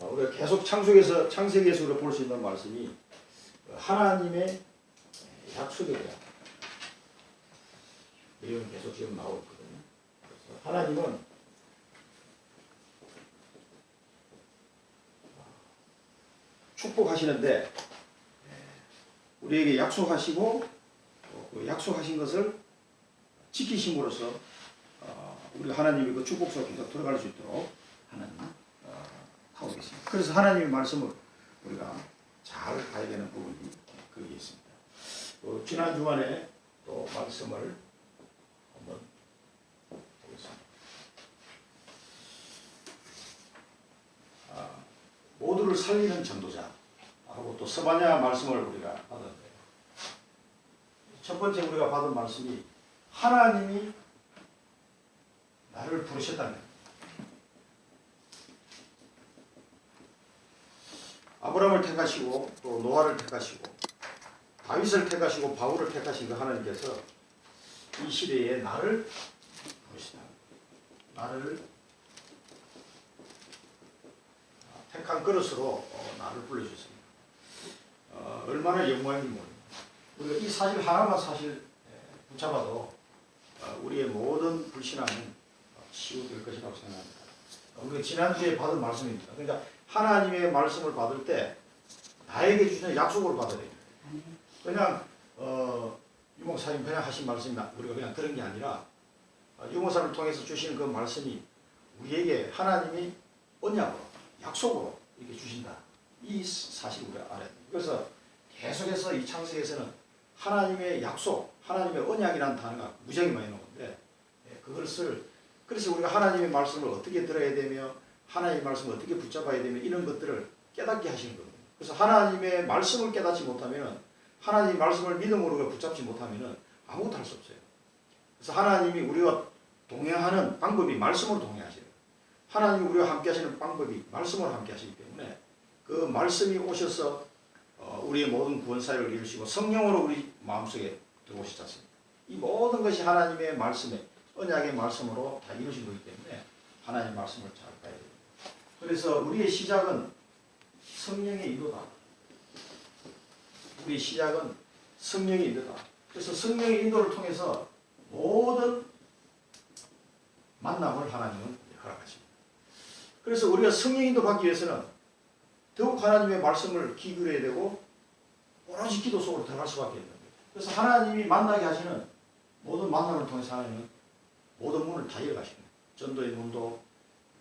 우리가 계속 창세기에서 우리가 볼 수 있는 말씀이 하나님의 약속에 대한 내용이 계속 지금 나오고 있거든요. 그래서 하나님은 축복하시는데 우리에게 약속하시고 그 약속하신 것을 지키심으로써 우리가 하나님의 그 축복 속에 계속 들어갈 수 있도록 하나님 하고 계십니다. 그래서 하나님의 말씀을 우리가 잘 봐야 되는 부분이 거기에 있습니다. 지난 주간에 또 말씀을 한번 보겠습니다. 모두를 살리는 전도자 하고 또 스바냐 말씀을 우리가 받았는데, 첫 번째 우리가 받은 말씀이 하나님이 나를 부르셨다는 겁니다. 아브라함을 택하시고 또 노아를 택하시고 다윗을 택하시고 바울을 택하신 그 하나님께서 이 시대에 나를 부르시다. 나를 택한 그릇으로 나를 불러주셨습니다. 얼마나 영광인지 모릅니다. 우리가 이 사실 하나만 사실 붙잡아도 우리의 모든 불신앙은 치유될 것이라고 생각합니다. 우리가 지난주에 받은 말씀입니다. 그러니까 하나님의 말씀을 받을 때 나에게 주시는 약속을 받아야 됩니다. 그냥 유목사님 그냥 하신 말씀이 우리가 그냥 들은 게 아니라 유목사를 통해서 주시는 그 말씀이 우리에게 하나님이 언약으로 약속으로 이렇게 주신다. 이 사실을 우리가 알아야 됩니다. 그래서 계속해서 이 창세기에서는 하나님의 약속, 하나님의 언약이라는 단어가 무지하게 많이 나오는데 그래서 우리가 하나님의 말씀을 어떻게 들어야 되며 하나님의 말씀을 어떻게 붙잡아야 되며 이런 것들을 깨닫게 하시는 겁니다. 그래서 하나님의 말씀을 깨닫지 못하면 하나님의 말씀을 믿음으로 붙잡지 못하면 아무것도 할 수 없어요. 그래서 하나님이 우리와 동행하는 방법이 말씀으로 동행하시는 거예요. 하나님이 우리와 함께 하시는 방법이 말씀으로 함께 하시기 때문에 그 말씀이 오셔서 우리의 모든 구원사역을 이루시고 성령으로 우리 마음속에 들어오시지 않습니까? 이 모든 것이 하나님의 말씀에 언약의 말씀으로 다 이루어진 거기 때문에 하나님의 말씀을 잘 봐야 됩니다. 그래서 우리의 시작은 성령의 인도다. 우리의 시작은 성령의 인도다. 그래서 성령의 인도를 통해서 모든 만남을 하나님은 허락하십니다. 그래서 우리가 성령 인도 받기 위해서는 더욱 하나님의 말씀을 귀 기울여야 되고 오로지 기도 속으로 들어갈 수밖에 없는 거예요. 그래서 하나님이 만나게 하시는 모든 만남을 통해서 하나님은 모든 문을 다 열어가십니다. 전도의 문도,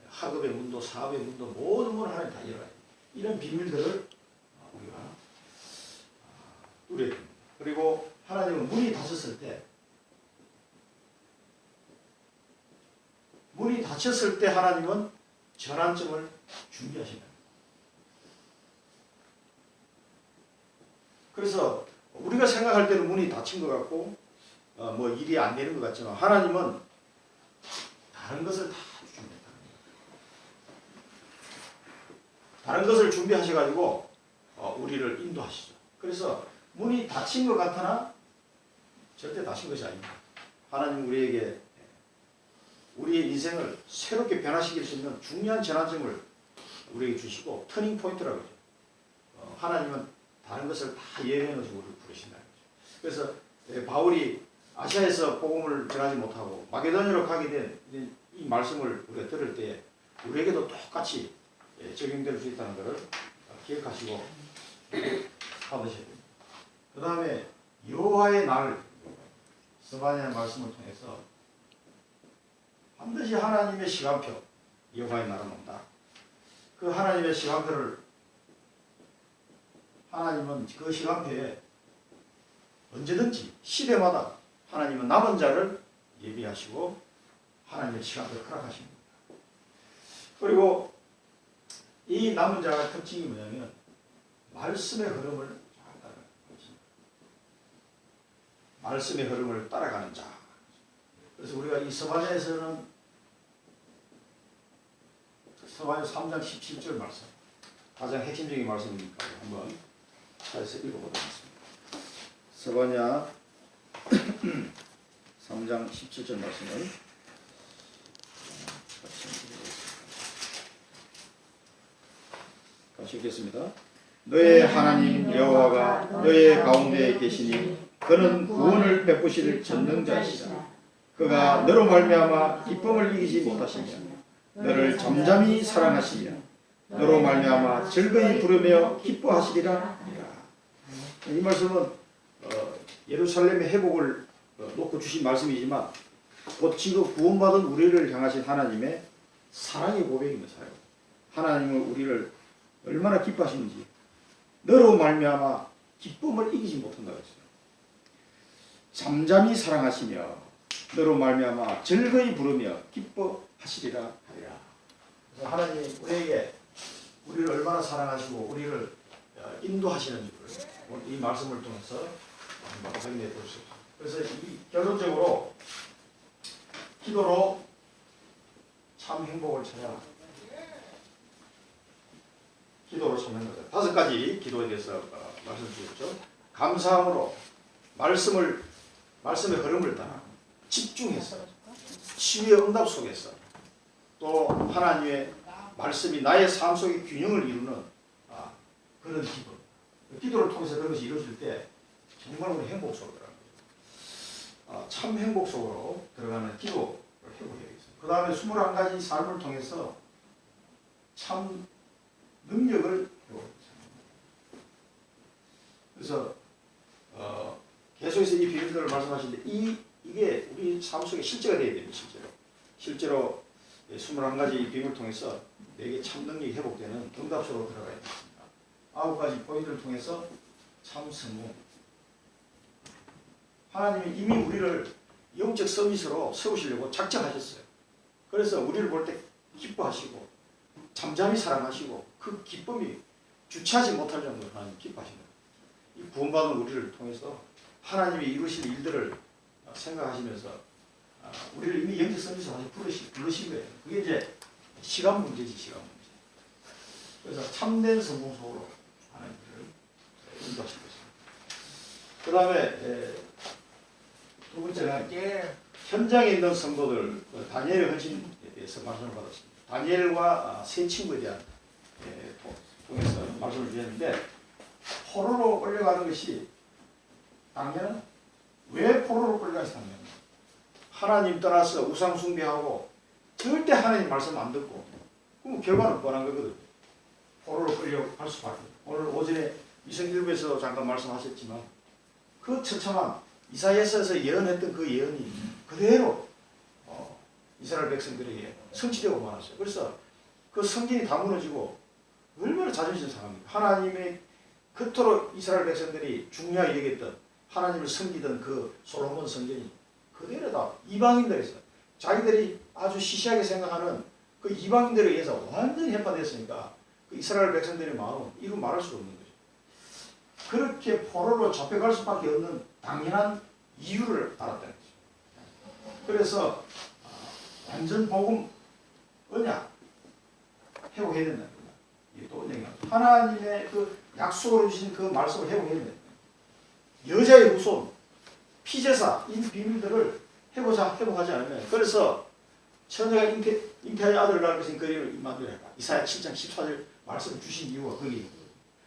학업의 문도, 사업의 문도 모든 문을 하나님 다 열어가요. 이런 비밀들을 우리가 누려야 됩니다. 그리고 하나님은 문이 닫혔을 때 하나님은 전환점을 준비하신다. 그래서 우리가 생각할 때는 문이 닫힌 것 같고 뭐 일이 안 되는 것 같지만 하나님은 다른 것을 다 준비했다. 다른 것을 준비하셔가지고 우리를 인도하시죠. 그래서 문이 닫힌 것 같으나 절대 닫힌 것이 아닙니다. 하나님 우리에게 우리의 인생을 새롭게 변화시킬 수 있는 중요한 전환점을 우리에게 주시고 터닝 포인트라고 하죠. 하나님은 다른 것을 다 예외해 놓으시고 우리를 부르신다는 거죠. 그래서 바울이 아시아에서 복음을 전하지 못하고 마게도냐로 가게 된 이 말씀을 우리가 들을 때 우리에게도 똑같이 적용될 수 있다는 것을 기억하시고 받으셔야 됩니다. 그 다음에 여호와의 날 스바냐의 말씀을 통해서 반드시 하나님의 시간표, 여호와의 날은 온다. 그 하나님의 시간표를 하나님은 그 시간표에 언제든지 시대마다 하나님은 남은 자를 예비하시고 하나님의 시간표를 허락하십니다. 그리고 이 남은 자의 특징이 뭐냐면 말씀의 흐름을 따라가는 것입니다. 말씀의 흐름을 따라가는 자. 그래서 우리가 이 스바냐에서는 스바냐 3장 17절 말씀 가장 핵심적인 말씀이니까 한번 찾아서 읽어보도록 하겠습니다. 스바냐 3장 17절 말씀을 같이 읽어보겠습니다. 읽겠습니다. 너의 하나님 여호와가 너의 가운데 계시니 그는 구원을 베푸실 전능자이시라. 그가 너로 말미암아 기쁨을 이기지 못하시며 너를 잠잠히 사랑하시며 너로 말미암아 즐거이 부르며 기뻐하시리라. 이 말씀은 예루살렘의 회복을 놓고 주신 말씀이지만 곧 지금 구원받은 우리를 향하신 하나님의 사랑의 고백입니다. 하나님은 우리를 얼마나 기뻐하시는지 너로 말미암아 기쁨을 이기지 못한다고 했어요. 잠잠히 사랑하시며 너로 말미암아 즐거이 부르며 기뻐하시리라 하리라. 그래서 하나님이 우리에게 우리를 얼마나 사랑하시고 우리를 인도하시는지를 이 말씀을 통해서 확인해 볼 수 있습니다. 그래서 이 결론적으로 기도로 참 행복을 찾아. 기도로 참 행복을 찾아. 5가지 기도에 대해서 말씀드렸죠. 감사함으로 말씀의 흐름을 따라 집중해서 치유의 응답 속에서 또 하나님의 말씀이 나의 삶 속에 균형을 이루는 그런 기도. 기도를 통해서 그런 것이 이루어질 때 정말 우리 행복 속으로 들어갑니다. 참 행복 속으로 들어가는 기도를 회복해야겠습니다. 그 다음에 21가지 삶을 통해서 참 능력을 회복하겠습니다. 그래서 계속해서 이 비밀들을 말씀하시는데 이게 우리 삶 속에 실제가 되어야 됩니다. 실제로 21가지 비밀을 통해서 내게 참 능력이 회복되는 응답 속으로 들어가야 됩니다. 9가지 포인트를 통해서 참 성공. 하나님이 이미 우리를 영적 서밋으로 세우시려고 작정하셨어요. 그래서 우리를 볼 때 기뻐하시고 잠잠히 사랑하시고 그 기쁨이 주체하지 못할 정도로 하나님 기뻐하십니다. 이 구원받은 우리를 통해서 하나님이 이루실 일들을 생각하시면서 우리를 이미 영적 서밋으로 부르신 거예요. 그게 이제 시간 문제지, 시간 문제. 그래서 참된 성공 속으로 하나님을 인도하실 것입니다. 그 다음에 두 번째는 현장에 있는 성도들, 다니엘의 헌신에 대해서 말씀을 받았습니다. 다니엘과 세 친구에 대한 통해서 말씀을 드렸는데 포로로 끌려가는 것이 당연은 왜 포로로 끌려가서 당연은 하나님 떠나서 우상 숭배하고 절대 하나님 말씀 안 듣고 그럼 결과는 뻔한 거거든요. 포로로 끌려갈 수밖에 없어요. 오늘 오전에 이성길부에서 잠깐 말씀하셨지만 그 처참한 이사야서에서 예언했던 그 예언이 그대로 이스라엘 백성들에게 성취되고 말았어요. 그래서 그 성전이 다 무너지고 얼마나 자존심 상합니까? 하나님의 그토록 이스라엘 백성들이 중요하게 여겼던 하나님을 섬기던 그 솔로몬 성전이 그대로 다 이방인들에서 자기들이 아주 시시하게 생각하는 그 이방인들에 의해서 완전히 해파됐으니까 그 이스라엘 백성들의 마음은 이루 말할 수 없는 거죠. 그렇게 포로로 잡혀갈 수밖에 없는 당연한 이유를 알았다는 거죠. 그래서 완전 복음 언약 회복해야 된다는 거예요. 이게 또 언약이 하나님의 그 약속으로 주신 그 말씀을 회복해야 된다는 거예요. 여자의 후손, 피제사 이 비밀들을 회복하지 않으면 그래서 처녀가 잉태하여 아들을 낳을 것인 그리를 만들어야 한다. 이사야 7장 14절 말씀을 주신 이유가 거기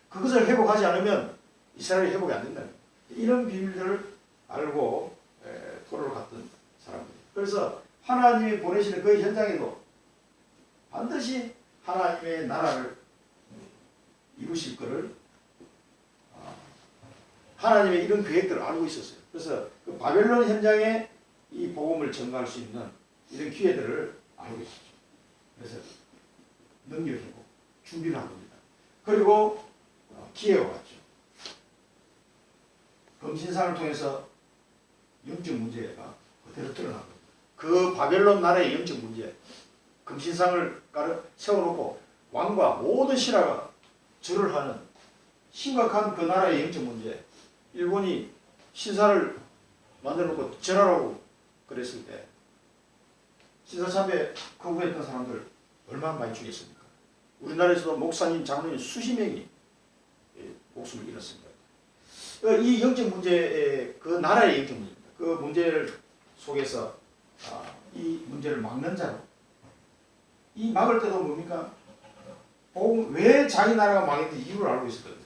그것을 회복하지 않으면 이스라엘이 회복이 안 된다는 거예요. 이런 비밀들을 알고 포로로 갔던 사람들. 그래서 하나님이 보내시는 그 현장에도 반드시 하나님의 나라를 이루실 것을 하나님의 이런 계획들을 알고 있었어요. 그래서 그 바벨론 현장에 이 복음을 전가할 수 있는 이런 기회들을 알고 있었죠. 그래서 능력이고 준비를 한 겁니다. 그리고 기회가 왔죠. 금신상을 통해서 영적 문제가 그대로 드러난 겁니다. 그 바벨론 나라의 영적 문제, 금신상을 세워놓고 왕과 모든 신하가 절을 하는 심각한 그 나라의 영적 문제, 일본이 신사를 만들어놓고 절하라고 그랬을 때 신사참배 거부했던 사람들 얼마나 많이 죽였습니까? 우리나라에서도 목사님, 장로님 수십 명이 목숨을 잃었습니다. 이 영적 문제, 그 나라의 영적 문제입니다. 그 문제를 속에서 이 문제를 막는 자로 이 막을 때도 뭡니까? 왜 자기 나라가 망했는지 이유를 알고 있었거든요.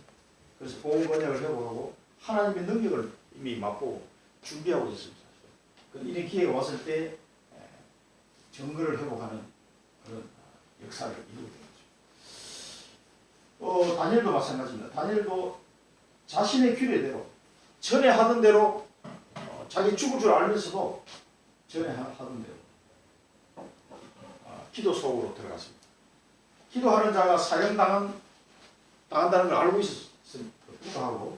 그래서 복음 번역을 회복하고 하나님의 능력을 이미 맛보고 준비하고 있습니다. 이런 기회가 왔을 때 정글을 회복하는 그런 역사를 이루게 되죠. 다니엘도 마찬가지입니다. 다니엘도 자신의 규례대로 전에 하던 대로 자기 죽을 줄 알면서도 전에 하던 대로 기도 속으로 들어갔습니다. 기도하는 자가 사형당한다는 걸 알고 있었으니까 기도하고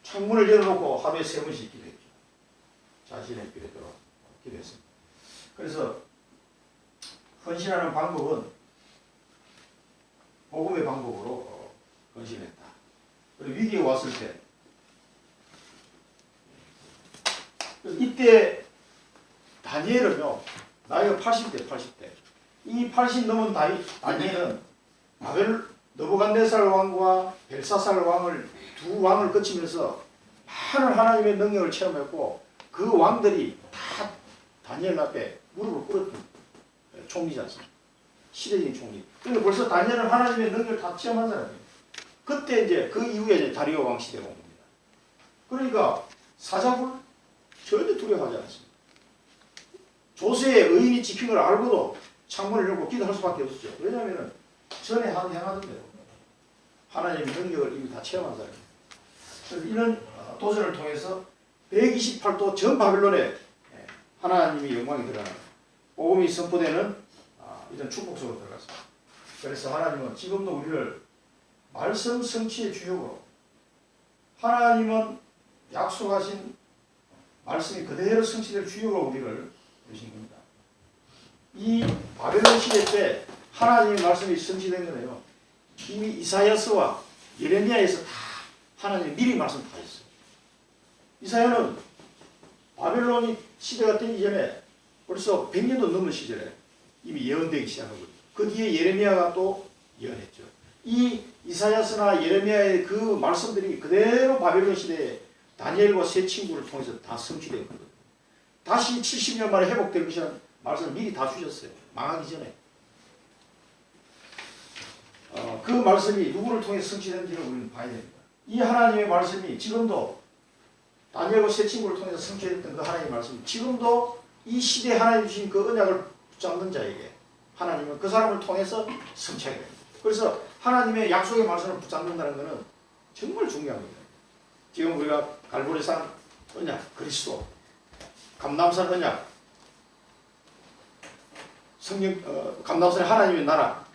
창문을 열어놓고 하루에 3번씩 기도했죠. 자신의 규례대로 기도했습니다. 그래서 헌신하는 방법은 복음의 방법으로 헌신했다. 그리고 위기가 왔을 때 이때 다니엘은요 나이가 80대. 이 80 넘은 다니엘은 느부갓네살 왕과 벨사살 왕을 두 왕을 거치면서 많은 하나님의 능력을 체험했고 그 왕들이 다 다니엘 앞에 무릎을 꿇었던 총리지 않습니까? 시대적인 총리. 그러니까 벌써 다니엘은 하나님의 능력을 다 체험한 사람이에요. 그때 이제 그 이후에 이제 다리오 왕 시대가 온 겁니다. 그러니까 사자굴 전혀 두려워하지 않습니다. 조세의 의인이 지킨 걸 알고도 창문을 열고 기도할 수밖에 없었죠. 왜냐하면 전에 행하던 대로 하나님의 능력을 이미 다 체험한 사람입니다. 그래서 이런 도전을 통해서 128도 전 바빌론에 하나님의 영광이 드러나는 복음이 선포되는 이런 축복 속으로 들어갔습니다. 그래서 하나님은 지금도 우리를 말씀 성취의 주역으로 하나님은 약속하신 말씀이 그대로 성취될 주역으로 우리를 부르신 겁니다. 이 바벨론 시대 때 하나님의 말씀이 성취된 거네요. 이미 이사야서와 예레미야에서 다 하나님이 미리 말씀하셨어요. 이사야는 바벨론이 시대가 되기 전에 벌써 100년도 넘은 시절에 이미 예언되기 시작하고 그 뒤에 예레미야가 또 예언했죠. 이 이사야서나 예레미야의 그 말씀들이 그대로 바벨론 시대에 다니엘과 세 친구를 통해서 다 성취된 거거든요. 다시 70년 만에 회복될 것이라는 말씀을 미리 다 주셨어요. 망하기 전에. 그 말씀이 누구를 통해 성취된지를 우리는 봐야 됩니다. 이 하나님의 말씀이 지금도 다니엘과 세 친구를 통해서 성취됐던 그 하나님의 말씀이 지금도 이 시대에 하나님 주신 그 언약을 붙잡는 자에게 하나님은 그 사람을 통해서 성취하게 됩니다. 그래서 하나님의 약속의 말씀을 붙잡는다는 것은 정말 중요한 겁니다. 지금 우리가 갈보리산 언약, 그리스도, 감람산 언약, 감람산의 하나님의 나라,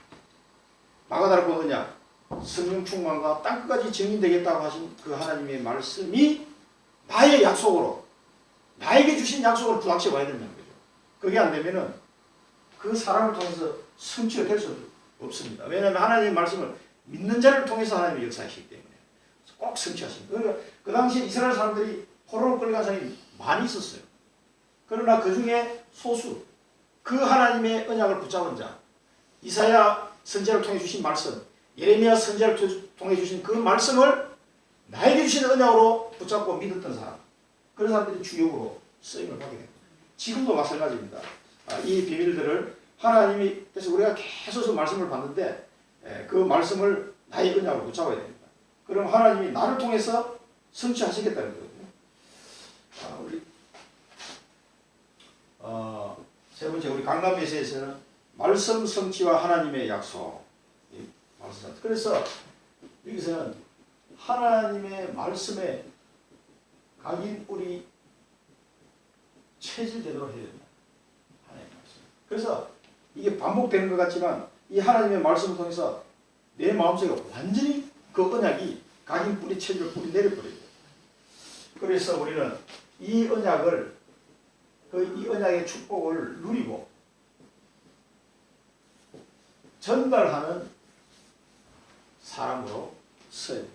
마가다락과 언약, 성령 충만과 땅끝까지 증인되겠다고 하신 그 하나님의 말씀이 나의 약속으로, 나에게 주신 약속으로 부닥쳐 봐야 된다는 거죠. 그게 안 되면은 그 사람을 통해서 성취가 될 수 없습니다. 왜냐하면 하나님의 말씀을 믿는 자를 통해서 하나님의 역사이시기 때문에 꼭 성취하십니다. 그러니까 그 당시에 이스라엘 사람들이 포로로 끌려간 사람이 많이 있었어요. 그러나 그 중에 소수, 그 하나님의 언약을 붙잡은 자, 이사야 선지자를 통해 주신 말씀, 예레미야 선지자를 통해 주신 그 말씀을 나에게 주신 언약으로 붙잡고 믿었던 사람, 그런 사람들이 주역으로 쓰임을 받게 됩니다. 지금도 마찬가지입니다. 이 비밀들을 하나님이, 그래서 우리가 계속 말씀을 받는데 그 말씀을 나의 언약으로 붙잡아야 됩니다. 그럼 하나님이 나를 통해서 성취하시겠다는 거거든요. 우리 세 번째, 우리 강남 메시지에서는 말씀 성취와 하나님의 약속. 그래서 여기서는 하나님의 말씀에 각인 뿌리 체질되도록 해야 된다. 하나님의 말씀. 그래서 이게 반복되는 것 같지만 이 하나님의 말씀을 통해서 내 마음속에 완전히 그 언약이 각인 뿌리 체질을 뿌리 내려버려요. 그래서 우리는 이 언약을, 이 언약의 축복을 누리고 전달하는 사람으로 써야 돼요.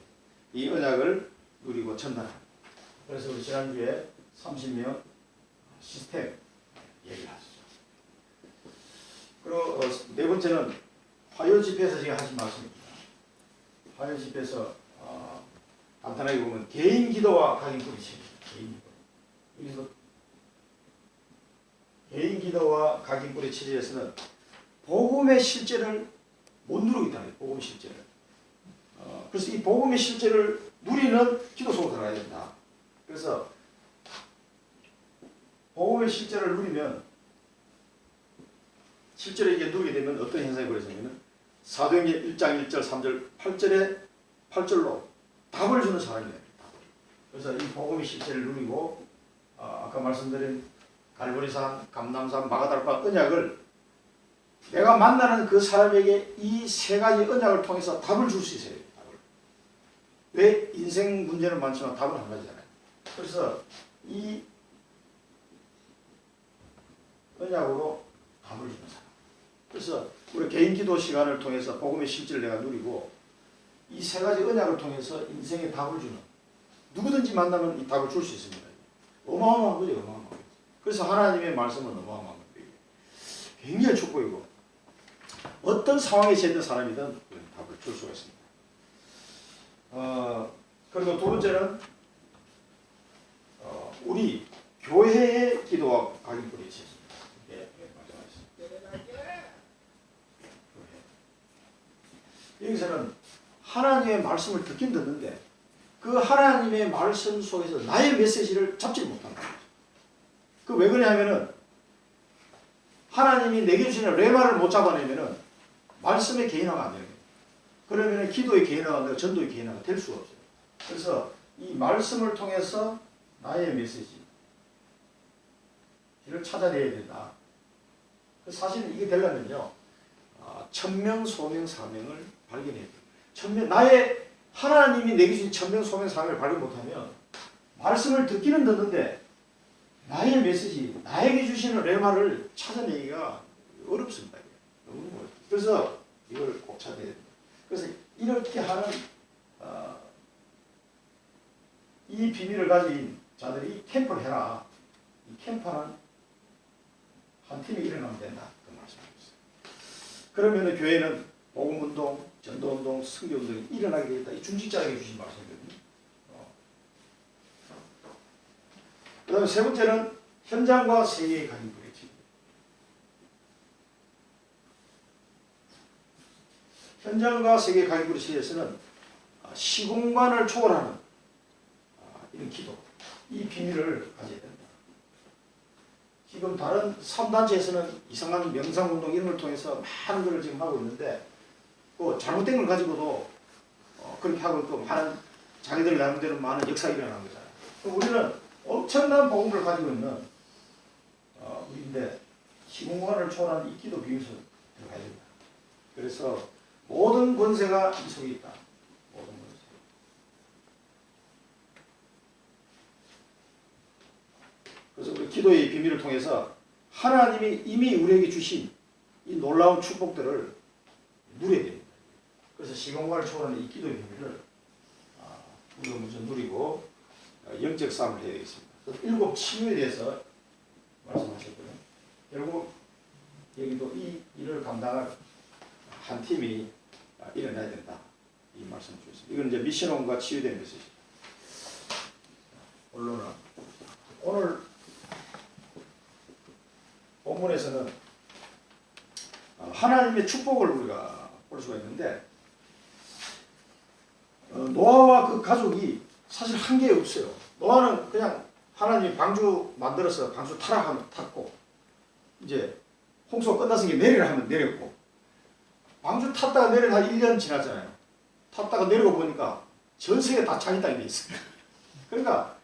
이 언약을 누리고 전달합니다. 그래서 우리 지난주에 30명 시스템 얘기를 하셨죠. 그리고 네 번째는 화요 집회에서 제가 하신 말씀입니다. 화요 집회에서 간단하게 보면 개인 기도와 각인 뿌리칩니다. 개인 기도. 여기서 개인 기도와 각인 뿌리 체질에서는 복음의 실제를 못 누리고 있다는 거예요. 복음의 실제를. 그래서 이 복음의 실제를 누리는 기도 속으로 들어가야 된다. 그래서 복음의 실제를 누리면 실제로 이게 누리게 되면 어떤 현상이 벌어지냐면 사도행전 1장 1절 3절 8절로 답을 주는 사람이 됩니다. 그래서 이 복음의 실제를 누리고 아까 말씀드린 갈보리산, 감남산, 마가다락과 언약을 내가 만나는 그 사람에게 이 세 가지 언약을 통해서 답을 줄 수 있어야 돼요. 답을. 왜 인생 문제는 많지만 답은 한 가지잖아요. 그래서 이 언약으로 답을 주는 사람. 그래서 우리 개인 기도 시간을 통해서 복음의 실제를 내가 누리고 이 세 가지 언약을 통해서 인생의 답을 주는 누구든지 만나면 이 답을 줄 수 있습니다. 어마어마한 거죠. 어마어마한 거죠. 그래서 하나님의 말씀은 어마어마한 거예요. 굉장히 축복이고 어떤 상황에 처했던 사람이든 답을 줄 수가 있습니다. 그리고 두 번째는 우리 교회의 기도와 각인불이 있습니다. 여기서는 하나님의 말씀을 듣긴 듣는데 그 하나님의 말씀 속에서 나의 메시지를 잡지 못한다. 그 왜 그러냐면은 하나님이 내게 주시는 레마를 못 잡아내면은 말씀의 개인화가 안 되는 거예요. 그러면은 기도의 개인화가 안 되고 전도의 개인화가 될 수가 없어요. 그래서 이 말씀을 통해서 나의 메시지를 찾아내야 된다. 사실 이게 되려면요. 천명, 소명, 사명을 발견해야 돼요. 나의 하나님이 내게 주신 천명, 소명, 사명을 발견 못하면 말씀을 듣기는 듣는데 나의 메시지, 나에게 주시는 레마를 찾아내기가 어렵습니다. 너무 어렵습니다. 그래서 이걸 꼭 찾아야 됩니다. 그래서 이렇게 하는 이 비밀을 가진 자들이 캠프를 해라. 이 캠프는 한 팀이 일어나면 된다. 그 말씀을 했어요. 그러면 교회는 복음운동, 전도운동, 선교운동이 일어나게 되겠다. 이 중직자에게 주신 말씀이거든요. 그 다음에 세 번째는 현장과 세계의 각인불의 치. 현장과 세계의 각인불의 치에서는 시공간을 초월하는 이런 기도, 이 비밀을 가져야 된다. 지금 다른 3단체에서는 이상한 명상운동 이런 걸 통해서 많은 걸 지금 하고 있는데 그 잘못된 걸 가지고도 그렇게 하고 있고 많은 자기들 나름대로 많은 역사가 일어나는 거잖아요. 우리는 엄청난 복음을 가지고 있는 우리인데 시공간을 초월하는 이 기도 비밀을 들어가야 된다. 그래서 모든 권세가 이 속에 있다. 모든 권세. 그래서 우리 기도의 비밀을 통해서 하나님이 이미 우리에게 주신 이 놀라운 축복들을 누려야 됩니다. 그래서 시공간을 초월하는 이 기도의 비밀을 우리가 먼저 누리고 영적 싸움을 해야 되겠습니다. 7 치유에 대해서 말씀하셨고요. 결국 여기도 이 일을 감당할 한 팀이 일어나야 된다. 이 말씀을 주셨습니다. 이건 이제 미션홈과 치유된 메시지. 본론은 오늘 본문에서는 하나님의 축복을 우리가 볼 수가 있는데 노아와 그 가족이 사실 한계에 없어요. 노아는 그냥 하나님이 방주 만들어서 방주 타라 하면 탔고 이제 홍수가 끝났으니까 내리라 하면 내렸고 방주 탔다가 내려다 1년 지났잖아요. 탔다가 내려고 보니까 전 세계 다 자기 땅이 돼 있어요. 그러니까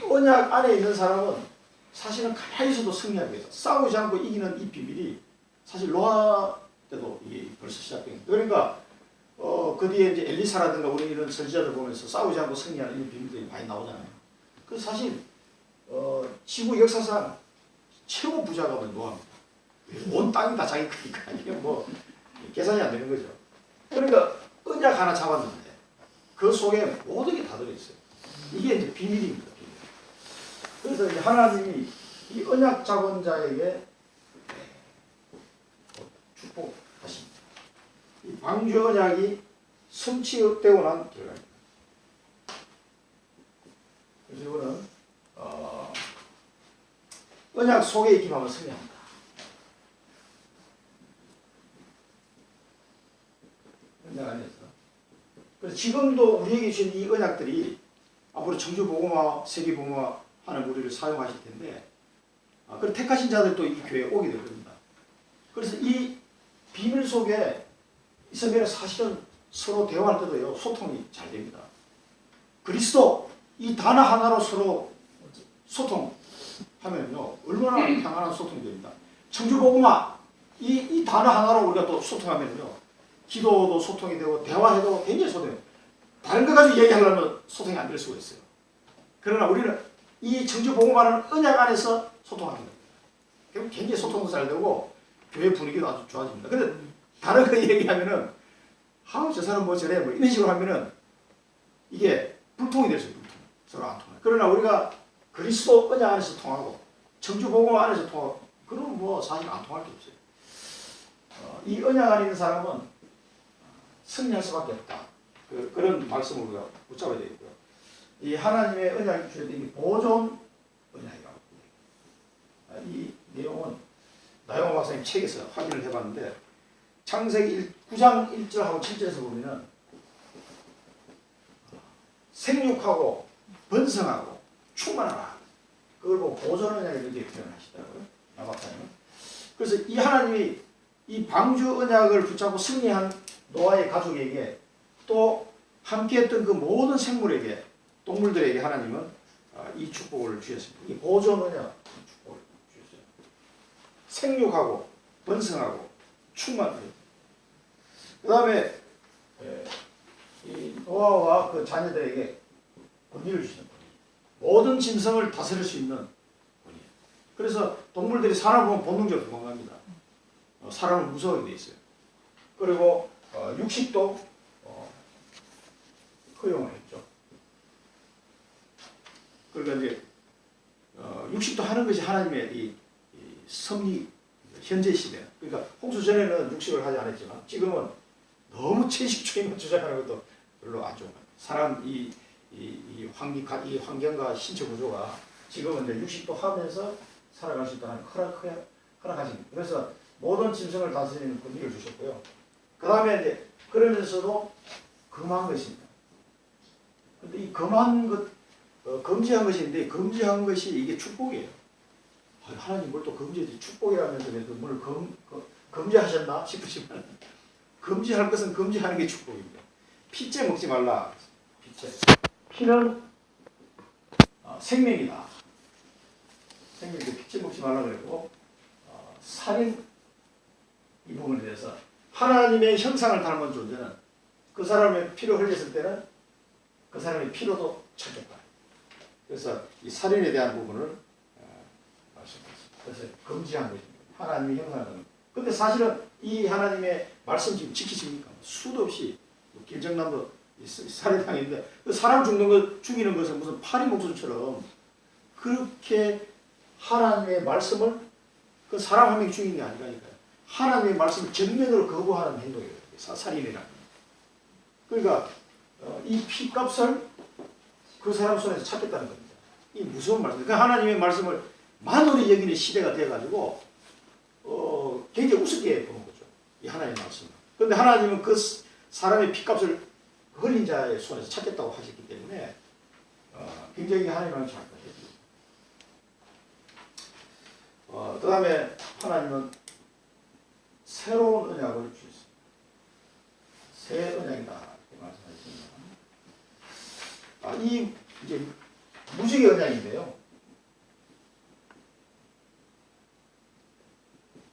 언약 안에 있는 사람은 사실은 가만히 있어도 승리하게 돼서 싸우지 않고 이기는 이 비밀이 사실 노아 때도 이게 벌써 시작된 거예요. 그러니까 그 뒤에 이제 엘리사라든가 우리 이런 선지자들 보면서 싸우지 않고 승리하는 이 비밀들이 많이 나오잖아요. 그래서 사실 지구 역사상 최고 부자가 노아입니다. 온 땅이 다 자기 거니까 이게 뭐 계산이 안 되는 거죠. 그러니까 언약 하나 잡았는데 그 속에 모든 게 다 들어있어요. 이게 이제 비밀입니다. 비밀. 그래서 이제 하나님이 이 언약 잡은 자에게 축복하십니다. 이 방주 언약이 성취되고 난 결과입니다. 그래서 이거는 언약 속에 있기만 하면 승리합니다. 언약 안에서. 그래서 지금도 우리에게 주신 이 언약들이 앞으로 청주복음화, 세계복음화 하는 우리를 사용하실 텐데, 그리고 택하신 자들도 이 교회에 오게 될 겁니다. 그래서 이 비밀 속에 있으면 사실은 서로 대화할 때도요, 소통이 잘 됩니다. 그리스도, 이 단어 하나로 서로 소통하면요, 얼마나 평안한 소통이 됩니다. 청주복음화, 이 단어 하나로 우리가 또 소통하면요, 기도도 소통이 되고, 대화해도 굉장히 소통이 돼요. 다른 거 가지고 얘기하려면 소통이 안 될 수가 있어요. 그러나 우리는 이 청주복음화라는 언약 안에서 소통하는 겁니다. 그럼 굉장히 소통도 잘 되고, 교회 분위기도 아주 좋아집니다. 근데 다른 거 얘기하면은, 저 사람 뭐 저래, 뭐 이런 식으로 하면은, 이게 불통이 될 수 있어요. 불통. 서로 안 통해요. 그러나 우리가 그리스도 언약 안에서 통하고, 청주복음화 안에서 통하고, 그럼 뭐 사실 안 통할 게 없어요. 이 언약 안에 있는 사람은 승리할 수밖에 없다. 그런 말씀을 우리가 붙잡아야 되겠고요. 이 하나님의 언약이 주어진 이 보존 언약이라고. 이 내용은 나영호 박사님 책에서 확인을 해봤는데, 창세기 9장 1절하고 7절에서 보면은 생육하고 번성하고 충만하라. 그걸 보고 보존 언약을 이렇게 표현하시더라고요. 나 박사님은. 그래서 이 하나님이 이 방주 언약을 붙잡고 승리한 노아의 가족에게 또 함께했던 그 모든 생물에게, 동물들에게 하나님은 이 축복을 주셨습니다. 이 보존 언약 축복을 주셨어요. 생육하고 번성하고 충만해요. 그 다음에 이 노아와 그 자녀들에게 권위를 주시는 분이에요. 모든 짐승을 다스릴 수 있는 분이에요. 그래서 동물들이 사람을 보면 본능적으로 도망갑니다. 사람을 무서워하게 돼 있어요. 그리고 육식도 허용을 했죠. 그러니까 이제 육식도 하는 것이 하나님의 이 섭리, 현재 시대. 그러니까 홍수 전에는 육식을 하지 않았지만 지금은 너무 채식주의만 주장하는 것도 별로 안 좋은 거예요. 사람 이 환경과 신체 구조가 지금은 이제 육식도 하면서 살아갈 수 있다는 허락하십니다. 그래서 모든 짐승을 다스리는 권위를 주셨고요. 그 다음에 이제 그러면서도 금한 것입니다. 근데 이 금한 것, 금지한 것인데 금지한 것이 이게 축복이에요. 하나님 뭘 또 금지했지, 축복이라면서 뭘 금지하셨나 싶으시면 금지할 것은 금지하는 게 축복입니다. 피째 먹지 말라. 피째. 피는 생명이다. 생명인데 피째 먹지 말라 그랬고, 살인 이 부분에 대해서 하나님의 형상을 닮은 존재는 그 사람의 피를 흘렸을 때는 그 사람의 피로도 찾겠다. 그래서 이 살인에 대한 부분을 말씀드렸습니다. 그래서 금지한 것입니다. 하나님의 형상을. 근데 사실은 이 하나님의 말씀 지금 지키십니까? 수도 없이 길정남도 살해당했는데 그 사람 죽이는 것은 무슨 파리 목숨처럼 그렇게 하나님의 말씀을 그 사람 한 명이 죽이는 게 아니라니까요. 하나님의 말씀을 정면으로 거부하는 행동이에요. 살인이라는. 그러니까 이 피값을 그 사람 손에서 찾겠다는 겁니다. 이 무서운 말씀이에요. 그러니까 하나님의 말씀을 만월히 여기는 시대가 되어가지고 굉장히 우습게 보는 거죠. 이 하나님의 말씀을. 그런데 하나님은 그 사람의 피값을 흘린 자의 손에서 찾겠다고 하셨기 때문에 굉장히 하나님을 잘 거예요. 그 다음에 하나님은 새로운 언약을 주셨습니다. 새 언약이다 이렇게 말씀하셨습니다. 이 이제 무지개 언약인데요.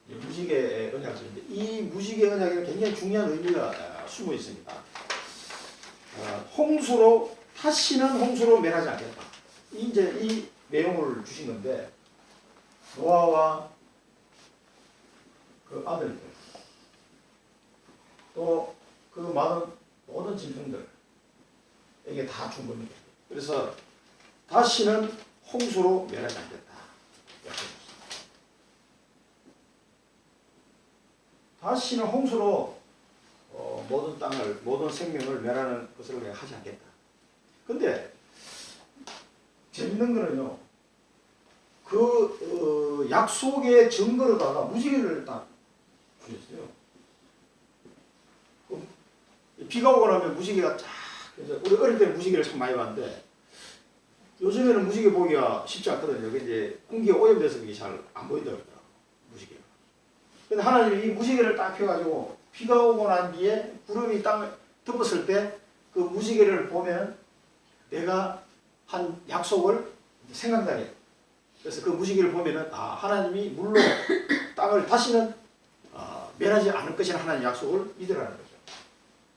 무지개 언약인데 이 무지개 언약에는 굉장히 중요한 의미가 숨어 있습니다. 홍수로 다시는 홍수로 멸하지 않겠다. 이제 이 내용을 주신 건데 노아와 그 아들들 또 그 모든 짐승들에게 다 준 겁니다. 그래서 다시는 홍수로 멸하지 않겠다. 다시는 홍수로 모든 땅을 모든 생명을 멸하는 것을 내가 하지 않겠다. 근데 재밌는 거는요. 그 약속의 증거로다가 무지개를 딱 주셨어요. 비가 오고 나면 무지개가 쫙, 우리 어릴 때는 무지개를 참 많이 봤는데 요즘에는 무지개 보기가 쉽지 않거든요. 그 이제 공기가 오염돼서 이게 잘 안 보인다고 그러더라고요. 무지개가. 근데 하나님이 이 무지개를 딱 펴가지고 비가 오고 난 뒤에 구름이 땅을 덮었을 때 그 무지개를 보면 내가 한 약속을 생각나게 해요. 그래서 그 무지개를 보면은 하나님이 물로 땅을 다시는 멸하지 않을 것이라는 하나님의 약속을 믿으라는 거죠.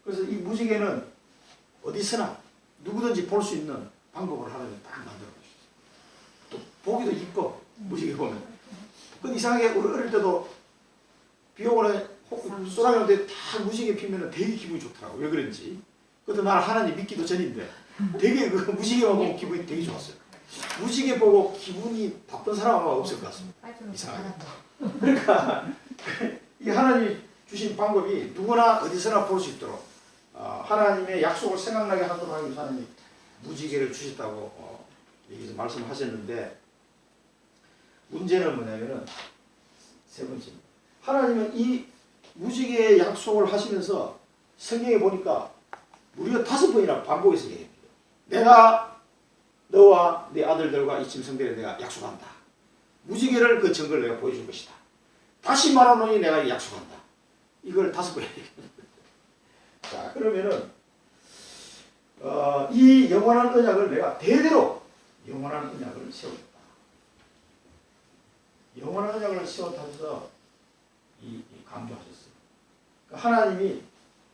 그래서 이 무지개는 어디서나 누구든지 볼 수 있는 방법을 하나님이 딱 만들어 주셨어요. 또 보기도 이뻐, 무지개 보면. 근데 이상하게 우리 어릴 때도 비 오거나 쏘라기 올때 다 무지개 피면 되게 기분이 좋더라고. 왜 그런지. 그것도 나는 하나님 믿기도 전인데 되게 그 무지개만 보고 기분이 되게 좋았어요. 무지개 보고 기분이 나쁜 사람 아마 없을 것 같습니다. 이상하게. 그러니까 이 하나님이 주신 방법이 누구나 어디서나 볼 수 있도록 하나님의 약속을 생각나게 하도록 하기 위해서 하나님이 무지개를 주셨다고 여기서 말씀하셨는데 문제는 뭐냐면은 세 번째입니다. 하나님은 이 무지개의 약속을 하시면서 성경에 보니까 우리가 5번이나 반복해서 얘기해요. 내가 너와 네 아들들과 이 짐승들에 내가 약속한다. 무지개를 그 증거를 내가 보여줄 것이다. 다시 말하노니 내가 약속한다. 이걸 5번 얘기해요. 자, 그러면은 이 영원한 언약을 내가 대대로 영원한 언약을 세우겠다. 영원한 언약을 세웠다면서 강조하셨어요. 그러니까 하나님이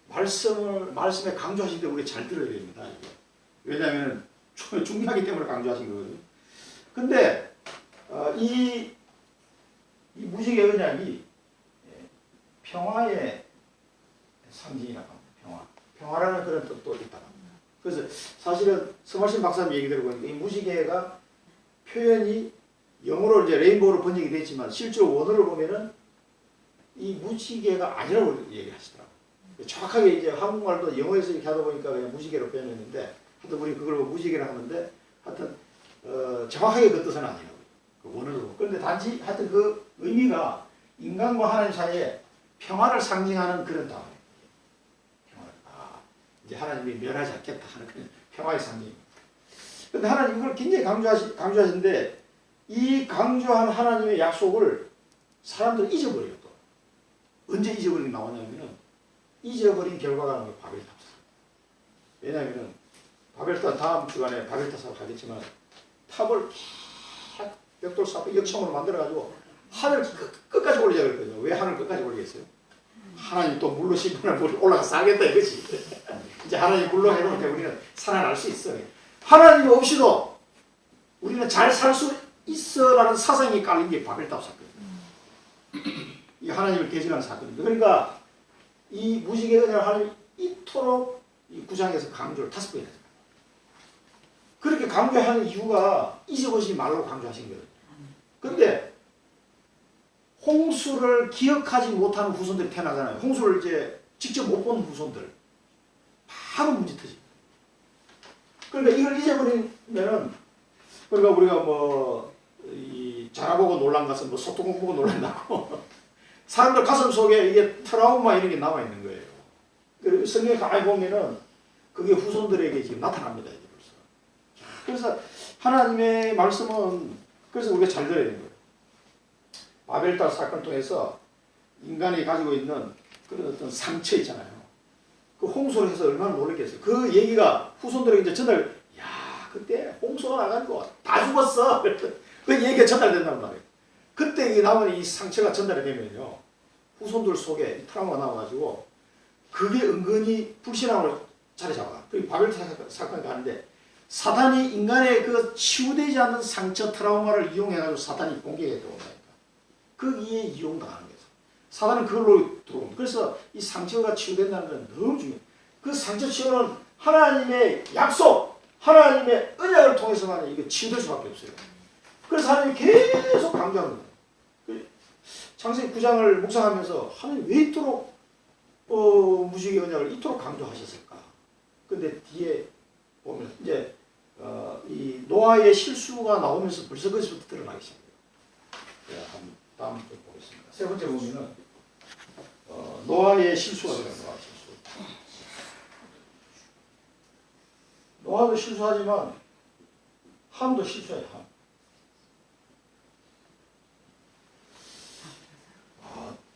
말씀에 강조하실 때 우리가 잘 들어야 됩니다. 왜냐하면 중요하기 때문에 강조하신 거거든요. 근데 이 무지개 언약이 평화의 상징이라고 합니다. 평화라는 그런 뜻도 있다고 합니다. 그래서 사실은 서말신 박사님 얘기 들어보니까 이 무지개가 표현이 영어로 이제 레인보우로 번역이 됐지만 실제로 원어를 보면은 이 무지개가 아니라고 얘기하시더라고요. 정확하게 이제 한국말도 영어에서 이렇게 하다 보니까 그냥 무지개로 표현했는데 하여튼 우리 그걸 무지개를 하는데 하여튼 정확하게 그 뜻은 아니라고요. 그 원어로. 그런데 단지 하여튼 그 의미가 인간과 하나님 사이에 평화를 상징하는 그런 단어예요. 이제 하나님이 멸하지 않겠다 하는 그런 평화의 상징입니다. 그런데 하나님 이걸 굉장히 강조하시는데 이 강조한 하나님의 약속을 사람들은 잊어버려요. 또. 언제 잊어버리는 게 나오냐면은 잊어버린 결과가 나오는 게 바벨탑사. 왜냐하면은 바벨탑 다음 주간에 바벨탑사를 하겠지만 탑을 벽돌 쌓고 역청으로 만들어가지고 하늘 끝까지 올리자 그랬거든요. 왜 하늘 끝까지 올리겠어요? 하나님 또 물로 심판을 올라가 싸겠다 이거지. 이제 하나님 물로 해놓을 때 우리는 살아날 수 있어요. 하나님 없이도 우리는 잘 살 수 있어라는 사상이 깔린 게 바벨탑 사건입니다. 이게 하나님을 대적하는 사건입니다. 그러니까 이 무지개 언약을 하나님이 이토록 이 구장에서 강조를 5번이나 했어요. 그렇게 강조하는 이유가 잊어보지 말라고 강조하신 거예요. 그런데 홍수를 기억하지 못하는 후손들이 태어나잖아요. 홍수를 이제 직접 못 본 후손들. 바로 문제 터집니다. 그러니까 이걸 잊어버리면은, 그러니까 우리가 뭐, 이 자라 보고 놀란 가슴, 뭐 소뚜껑 보고 놀란다고. 사람들 가슴 속에 이게 트라우마 이런 게 남아있는 거예요. 그리고 성경에 가만히 보면은 그게 후손들에게 지금 나타납니다. 이제 벌써. 그래서 하나님의 말씀은 그래서 우리가 잘 들어야 되는 거예요. 바벨탑 사건을 통해서 인간이 가지고 있는 그런 어떤 상처 있잖아요. 그 홍수를 해서 얼마나 놀랐겠어요. 그 얘기가 후손들에게 이제 전달, 야, 그때 홍수가 나가지고 다 죽었어. 그 얘기가 전달된단 말이에요. 그때 이게 남은 이 상처가 전달이 되면요. 후손들 속에 이 트라우마가 나와가지고 그게 은근히 불신앙으로 자리 잡아. 그리고 바벨탑 사건이 가는데 사단이 인간의 그 치유되지 않는 상처 트라우마를 이용해가지고 사단이 공격해 들어온다니까. 거기에 이용당하는 거죠. 사단은 그걸로 들어옵니다. 그래서 이 상처가 치유된다는 건 너무 중요해요. 그 상처 치유는 하나님의 약속, 하나님의 언약을 통해서만 이게 치유될 수밖에 없어요. 그래서 하나님이 계속 강조하는 거예요. 창세기 9장을 묵상하면서 하나님 왜 이토록 무지개 언약을 이토록 강조하셨을까? 근데 뒤에 보면 이제 이 노아의 실수가 나오면서 벌써 거기서부터 드러나기 시작해요. 네, 다음 쪽 보겠습니다. 세 번째 보면은 노아의 실수가 들어요. 노아의 실수. 노아도 실수하지만 함도 실수해요. 함.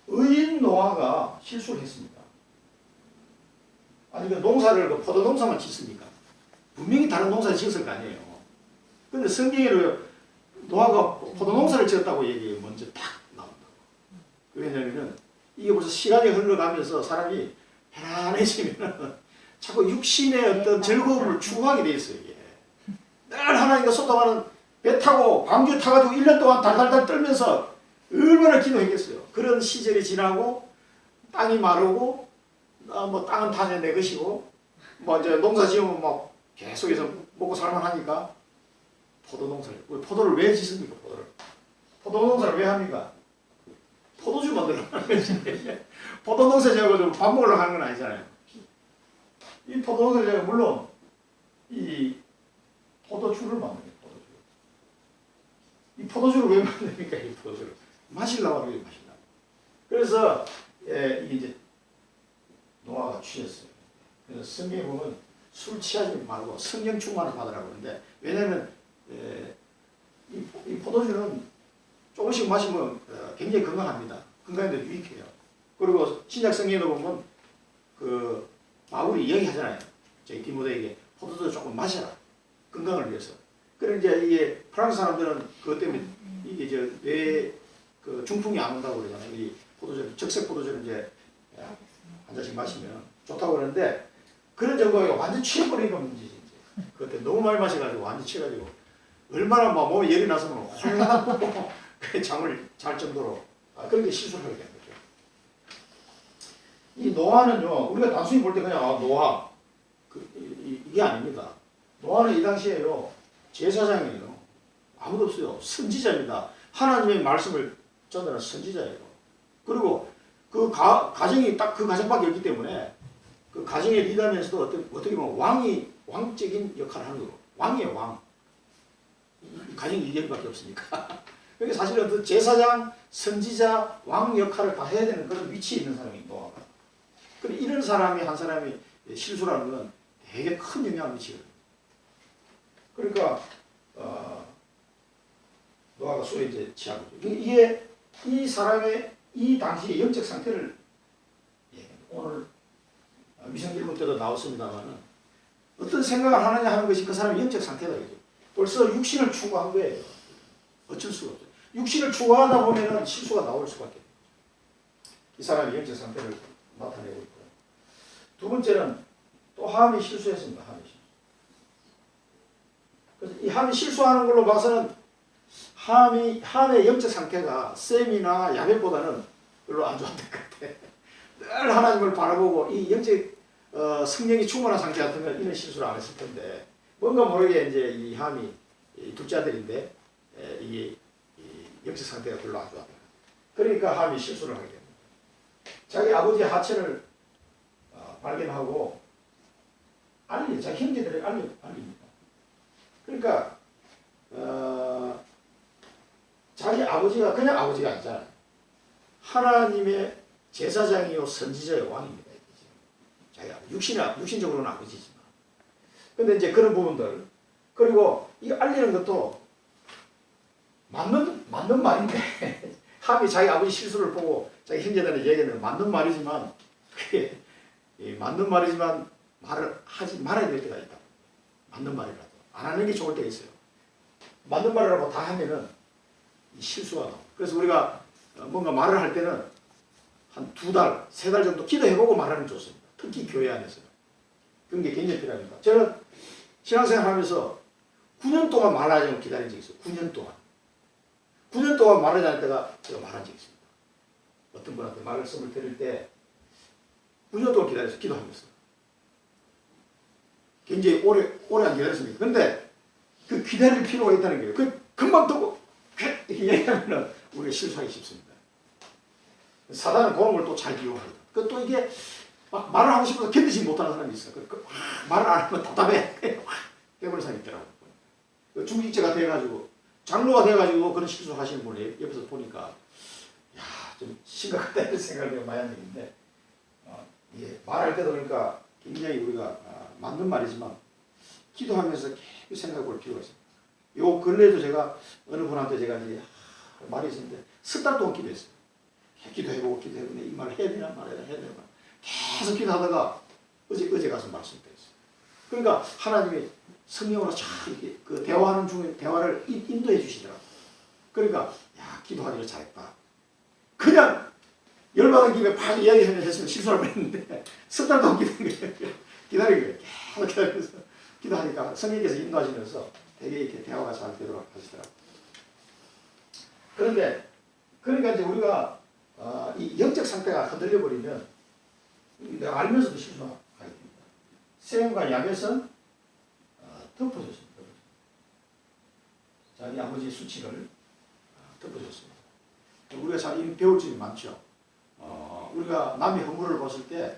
의인 노아가 실수를 했습니다. 아니 그 농사를 포도 농사만 짓습니까? 분명히 다른 농사를 지었을 거 아니에요. 근데 성경에는 노아가 포도 농사를 지었다고 얘기 먼저 딱 나온다고. 왜냐하면 이게 벌써 시간이 흘러가면서 사람이 편안해지면 자꾸 육신의 어떤 즐거움을 추구하게 돼 있어요. 이게. 늘 하나님과 소통하는 배 타고 광주 타가지고 1년 동안 달달달 떨면서 얼마나 기도했겠어요. 그런 시절이 지나고 땅이 마르고 뭐 땅은 탄에 내 것이고 뭐 이제 농사 지으면 막 계속해서 먹고 살만 하니까 포도 농사를 포도를 왜 짓습니까? 포도 농사를 왜 합니까? 포도주 만들려고 하는 거지. 포도 농사 지어가지고 밥 먹으려고 하는 건 아니잖아요. 이 포도 농사를 지어가 물론 이 포도주를 만듭니다. 이 포도주를 왜 만듭니까? 이 포도주를 마시려고 하는 거예요. 마시려고. 그래서 이제 노아가 취했어요. 그래서 성경에 보면 술 취하지 말고 성령 충만을 받으라고 그러는데, 왜냐하면 이 포도주는 조금씩 마시면 굉장히 건강합니다. 건강에도 유익해요. 그리고 신약 성경에도 보면 그 바울이 얘기하잖아요. 저희 디모데에게 포도주 조금 마셔라. 건강을 위해서. 그래 이제 이게 프랑스 사람들은 그것 때문에 이게 그 중풍이 안 온다고 그러잖아요. 이 포도주, 적색 포도주를 이제 한 잔씩 마시면 좋다고 그러는데, 그런 정도가 완전 취해버리는 문제지. 그때 너무 많이 마셔가지고 완전 취해가지고 얼마나 막 몸에 열이 나서면 홀라하고 잠을 잘 정도로 그렇게 실수를 하게 된 거죠. 이 노아는요, 우리가 단순히 볼 때 그냥 노아 이게 아닙니다. 노아는 이 당시에요 제사장이에요. 아무도 없어요. 선지자입니다. 하나님의 말씀을 전하는 선지자예요. 그리고 그 가정이 딱 그 가정밖에 없기 때문에 그 가정의 리더면서도 어떻게 보면 왕적인 역할을 하는 거고, 왕이에요, 왕. 가정이 2개밖에 없으니까. 그러니까 사실은 그 제사장, 선지자, 왕 역할을 다 해야 되는 그런 위치에 있는 사람이 노아가. 그런데 이런 사람이 한 사람이 실수라는 건 되게 큰 영향을 미치거든요. 그러니까 노아가 소에 이제 취한 거죠. 이게 이 사람의 이 당시의 영적 상태를 오늘 미성 1부 때도 나왔습니다만은 어떤 생각을 하느냐 하는 것이 그 사람의 영적 상태다. 그죠? 벌써 육신을 추구한 거예요. 어쩔 수가 없어요. 육신을 추구하다 보면은 실수가 나올 수밖에 없어요. 이 사람의 영적 상태를 나타내고 있고요. 두 번째는 또 함이 실수했습니다. 함이 실수. 그래서 이 함이 실수하는 걸로 봐서는 함의 영적 상태가 셈이나 야벳보다는 별로 안 좋았던 것 같아. 늘 하나님을 바라보고 이 영적 성령이 충만한 상태 같으면 이런 실수를 안 했을 텐데, 뭔가 모르게 이제 이 함이 둘째 아들인데 이게 영적 상태가 별로 안 좋았다. 그러니까 함이 실수를 하게 됩니다. 자기 아버지의 하천을 발견하고 자기 형제들에게 알립니다. 그러니까 자기 아버지가 그냥 아버지가 아니잖아요. 하나님의 제사장이요 선지자의 왕입니다. 자기가 육신적으로는 아버지지만. 근데 이제 그런 부분들, 그리고 이 알리는 것도 맞는 말인데 함이 자기 아버지 실수를 보고 자기 형제들한테 얘기하는 맞는 말이지만, 그게 맞는 말이지만 말을 하지 말아야 될 때가 있다. 맞는 말이라도 안 하는 게 좋을 때가 있어요. 맞는 말이라고 다 하면은 실수가 나와. 그래서 우리가 뭔가 말을 할 때는 한 2달, 3달 정도 기도해보고 말하는 게 좋습니다. 특히 교회 안에서요. 그런 게 굉장히 필요합니다. 저는 신앙생활 하면서 9년 동안 말하지 않고 기다린 적이 있어요. 9년 동안. 9년 동안 말하지 않을 때가 제가 말한 적이 있습니다. 어떤 분한테 말씀을 드릴 때 9년 동안 기다렸어요. 기도하면서. 굉장히 오래 안 기다렸습니다. 근데 그 기다릴 필요가 있다는 거예요. 그 금방 듣고 이렇게 얘기하면 우리가 실수하기 쉽습니다. 사단은 그런 걸 또 잘 이용하거든. 또 이게 막 말을 하고 싶어서 견디지 못하는 사람이 있어요. 말을 안 하면 답답해. 깨버리는 사람이 있더라고요. 중직자가 돼가지고, 장로가 돼가지고 그런 실수 하시는 분을 옆에서 보니까, 좀 심각하다 이런 생각을 많이 한 적인데, 말할 때도 그러니까 굉장히 우리가 맞는 말이지만 기도하면서 깊이 생각해 볼 필요가 있습니다. 요 근래에도 제가 어느 분한테 제가 이제 말이 있었는데 석 달 동안 기도했어요. 기도해보고 이 말을 해야 되나 말아야 되나 계속 기도하다가 어제 가서 말씀드렸어요. 그러니까 하나님이 성령으로 참 이렇게 그 대화하는 중에 대화를 인도해 주시더라고요. 그러니까 야 기도하기를 잘했다. 그냥 열받은 김에 팍 이야기하면 했으면 실수를 했는데 석 달 동안 기다린 거예요. 계속 기다리면서 기도하니까 성령께서 인도하시면서 되게 이렇게 대화가 잘 되도록 하시더라고요. 그런데 그러니까 이제 우리가 이 영적 상태가 흔들려 버리면 내가 알면서도 실수하게 됩니다. 셈과 야벳은 덮어줬습니다. 자기 아버지의 수치를 덮어줬습니다. 우리가 잘 배울 점이 많죠. 우리가 남의 허물을 봤을 때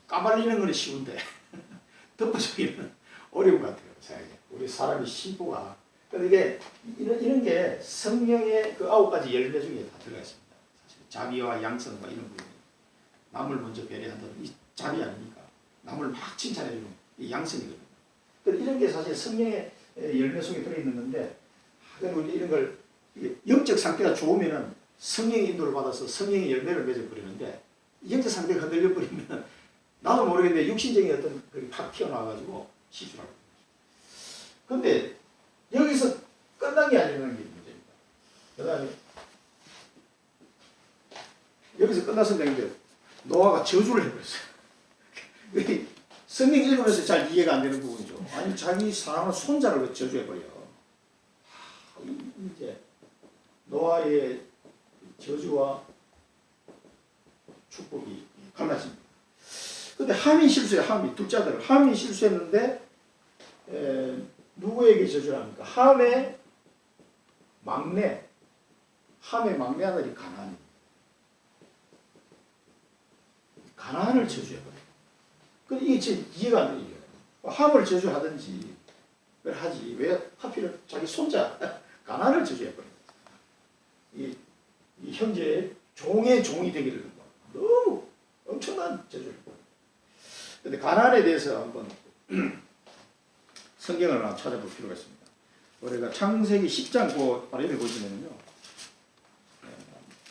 까발리는 건 쉬운데 덮어주기는 어려운 것 같아요. 우리 사람이 심보가 이게 이런 게 성령의 그 9가지 열매 중에 다 들어가 있습니다. 사실 자비와 양성과 이런 부분이 남을 먼저 배려한다는 이 자비 아닙니까? 남을 막 칭찬해주는 이 양성이거든요. 이런 게 사실 성령의 열매 속에 들어있는 건데 우리 이런 걸 영적 상태가 좋으면은 성령의 인도를 받아서 성령의 열매를 맺어버리는데 영적 상태가 흔들려 버리면 나도 모르겠는데 육신적인 어떤 그게 팍 튀어나와가지고 실수를 하고. 근데 여기서 끝난 게 아니라는 게 문제입니다. 그 다음에 여기서 끝났으면 되는데 노아가 저주를 해버렸어요. 성경 읽으면서 잘 이해가 안 되는 부분이죠. 아니 자기 사랑하는 손자를 왜 저주해버려. 이제 노아의 저주와 축복이 갈라집니다. 근데 함이 실수해. 둘째 아들 함이 실수했는데 누구에게 저주를 합니까? 함의 막내 아들이 가나안입니다. 가나안을 저주해버려요. 근데 이게 지금 이해가 안 되죠. 함을 저주하든지 하지 왜 하필 자기 손자 가나안을 저주해버려요. 이 형제의 종의 종이 되기를 너무 엄청난 저주를. 그런데 가나안에 대해서 한번 성경을 하나 찾아볼 필요가 있습니다. 우리가 창세기 10장 그 아래에 보시면요,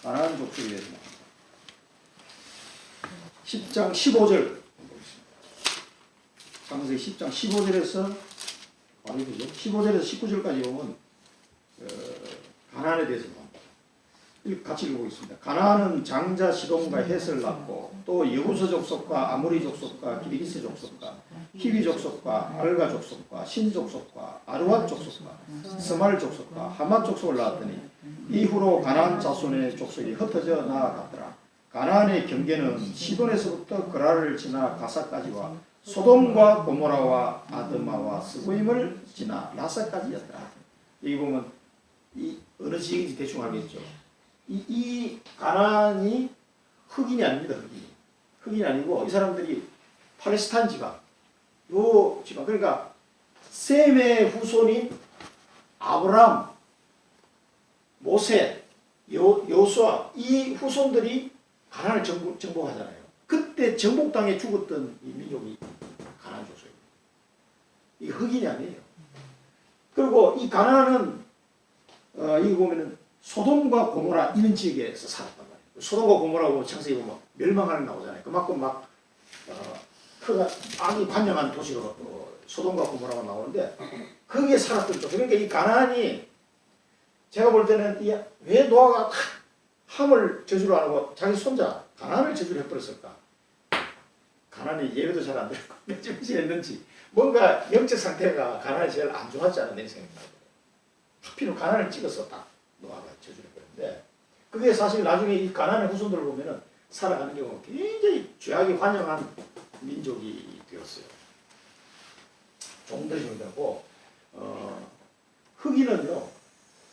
가나안 족속에 대해서 10장 15절 보겠습니다. 창세기 10장 15절에서 15절에서 19절까지 보면 가나안에 대해서 나옵니다. 같이 읽어보겠습니다. 가나안은 장자 시돔과 헷을 낳고 또 여부서 족속과 아모리 족속과 기르기스 족속과 히비 족속과 알가 족속과 신 족속과 아르왓 족속과 스말 족속과 하맛 족속을 낳았더니 이후로 가나안 자손의 족속이 흩어져 나아갔더라. 가나안의 경계는 시돈에서부터 그라를 지나 가사까지와 소돔과 고모라와 아드마와 스보임을 지나 라사까지였더라. 여기 보면 이 어느 지역인지 대충 알겠죠. 이 가나안이 흑인이 아닙니다. 흑인이 아니고 이 사람들이 팔레스타인 지방, 요 지방, 그러니까 셈의 후손인 아브람, 모세, 여호수아 이 후손들이 가나안을 정복하잖아요. 그때 정복당해 죽었던 이 민족이 가나안 족속입니다. 이 흑인이 아니에요. 그리고 이 가나안은 이거 보면은 소돔과 고모라 이런 지역에서 살았단 말이에요. 소돔과 고모라고 창세기 보면 멸망하는 나오잖아요. 그만큼 막 악이 반영한 도시로 소돔과 고모라가 나오는데 거기에 살았던 쪽. 그러니까 이 가나안이 제가 볼 때는 왜 노아가 함을 저주를 안 하고 자기 손자 가나안을 저주를 해버렸을까? 가나안이 예배도 잘 안 되고 며칠 했는지 뭔가 영적 상태가 가나안이 제일 안 좋았지 않은 내 생각이 나요. 하필 가나안을 찍어서 딱 노아가 저주를 했는데 그게 사실 나중에 이 가나안의 후손들을 보면은 살아가는 경우가 굉장히 죄악이 환영한 민족이 되었어요. 종들이 되고 흑인은요